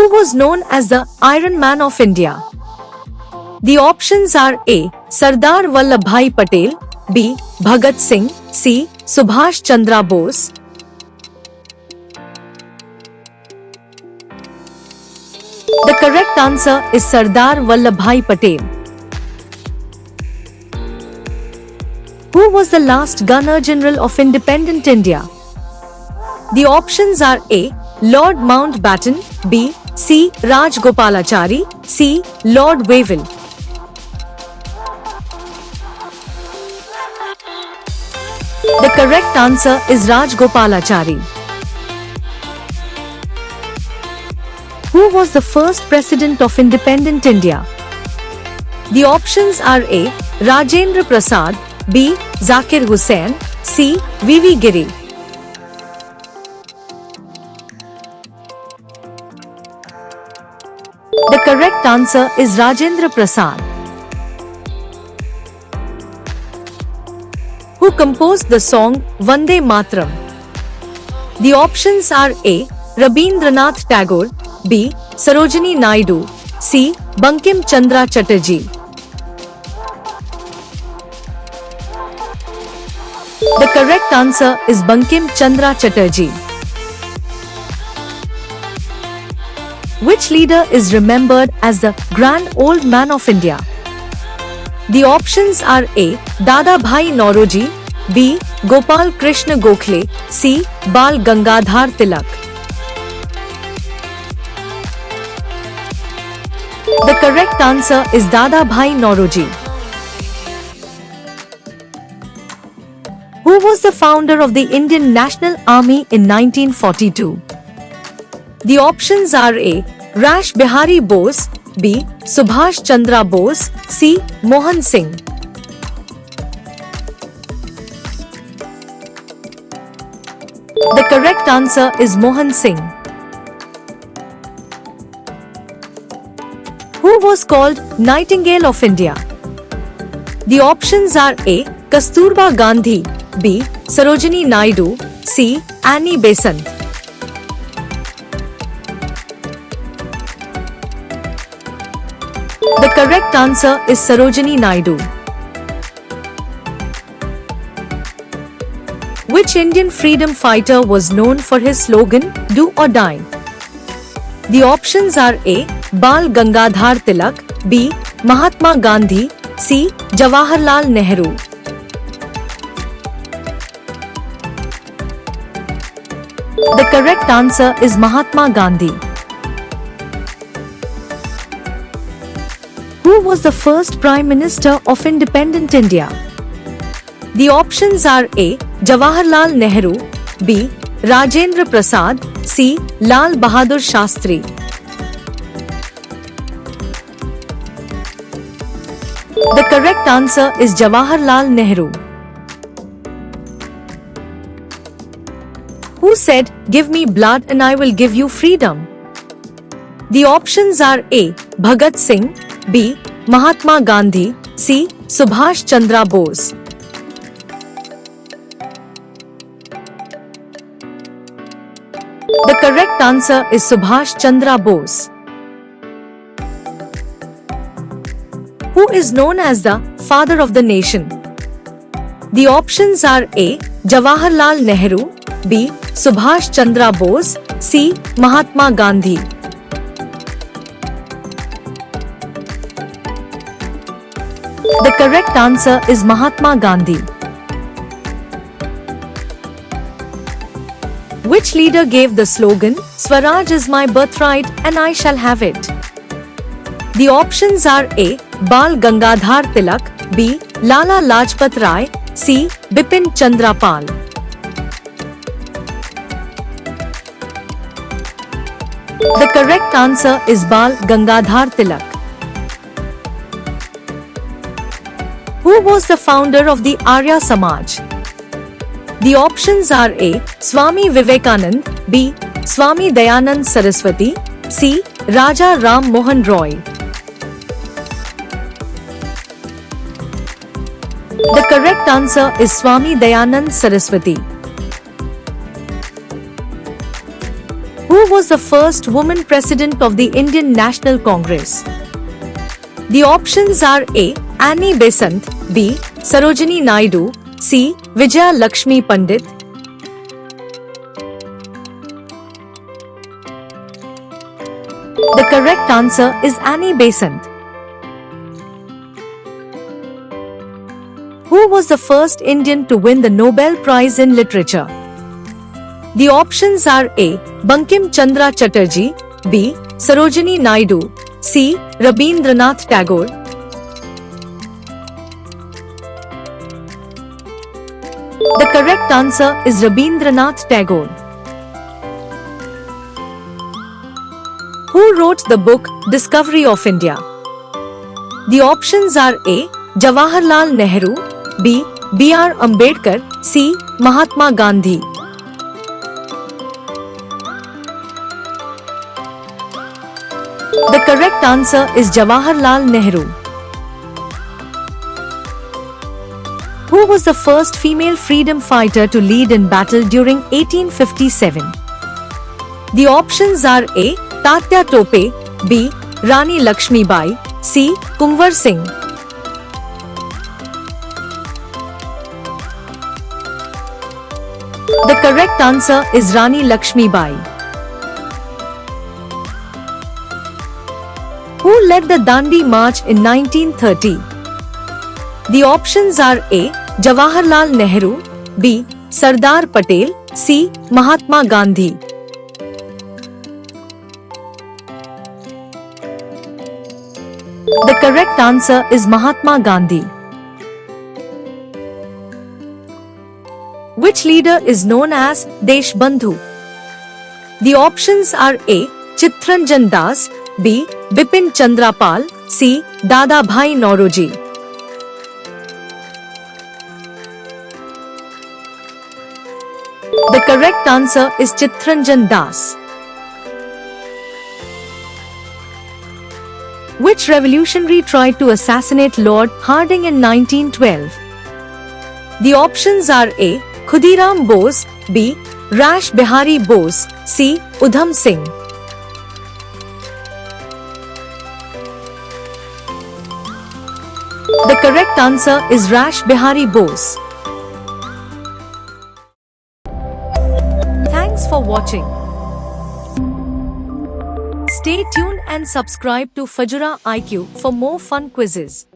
Who was known as the Iron Man of India? The options are A. Sardar Vallabhbhai Patel, B. Bhagat Singh, C. Subhash Chandra Bose. The correct answer is Sardar Vallabhbhai Patel. Who was the last Governor General of independent India? The options are A. Lord Mountbatten, B. C. Rajgopalachari, C. Lord Wavell. The correct answer is Rajgopalachari. Who was the first president of independent India? The options are A. Rajendra Prasad, B. Zakir Hussain, C. V.V. Giri. The correct answer is Rajendra Prasad. Who composed the song Vande Mataram? The options are A. Rabindranath Tagore, B. Sarojini Naidu, C. Bankim Chandra Chatterjee. The correct answer is Bankim Chandra Chatterjee. Which leader is remembered as the Grand Old Man of India? The options are A. Dada Bhai Nauroji, B. Gopal Krishna Gokhale, C. Bal Gangadhar Tilak. The correct answer is Dada Bhai Nauroji. Who was the founder of the Indian National Army in 1942? The options are A. Rash Bihari Bose, B. Subhash Chandra Bose, C. Mohan Singh. The correct answer is Mohan Singh. Who was called Nightingale of India? The options are A. Kasturba Gandhi, B. Sarojini Naidu, C. Annie Besant. The correct answer is Sarojini Naidu. Which Indian freedom fighter was known for his slogan, "Do or Die"? The options are A. Bal Gangadhar Tilak, B. Mahatma Gandhi, C. Jawaharlal Nehru. The correct answer is Mahatma Gandhi. Who was the first Prime Minister of independent India? The options are A. Jawaharlal Nehru, B. Rajendra Prasad, C. Lal Bahadur Shastri. The correct answer is Jawaharlal Nehru. Who said, "Give me blood and I will give you freedom"? The options are A. Bhagat Singh, B. Mahatma Gandhi, C. Subhash Chandra Bose. The correct answer is Subhash Chandra Bose. Who is known as the father of the nation? The options are A. Jawaharlal Nehru, B. Subhash Chandra Bose, C. Mahatma Gandhi. The correct answer is Mahatma Gandhi. Which leader gave the slogan, "Swaraj is my birthright and I shall have it"? The options are A. Bal Gangadhar Tilak, B. Lala Lajpat Rai, C. Bipin Chandra Pal. The correct answer is Bal Gangadhar Tilak. Who was the founder of the Arya Samaj? The options are A. Swami Vivekanand, B. Swami Dayanand Saraswati, C. Raja Ram Mohan Roy. The correct answer is Swami Dayanand Saraswati. Who was the first woman president of the Indian National Congress? The options are A. Annie Besant, B. Sarojini Naidu, C. Vijaya Lakshmi Pandit. The correct answer is Annie Besant. Who was the first Indian to win the Nobel Prize in Literature? The options are A. Bankim Chandra Chatterjee, B. Sarojini Naidu, C. Rabindranath Tagore. The correct answer is Rabindranath Tagore. Who wrote the book Discovery of India? The options are A. Jawaharlal Nehru, B. B.R. Ambedkar, C. Mahatma Gandhi. The correct answer is Jawaharlal Nehru. Who was the first female freedom fighter to lead in battle during 1857? The options are A. Tatya Tope, B. Rani Lakshmi Bai, C. Kunwar Singh. The correct answer is Rani Lakshmi Bai. Who led the Dandi March in 1930? The options are A. Jawaharlal Nehru, B. Sardar Patel, C. Mahatma Gandhi. The correct answer is Mahatma Gandhi. Which leader is known as Deshbandhu? The options are A. Chittaranjan Das, B. Bipin Chandra Pal, C. Dada Bhai Nauroji. The correct answer is Chittaranjan Das. Which revolutionary tried to assassinate Lord Hardinge in 1912? The options are A. Khudiram Bose, B. Rash Bihari Bose, C. Udham Singh. The correct answer is Rash Bihari Bose. Thanks for watching. Stay tuned and subscribe to Fajura IQ for more fun quizzes.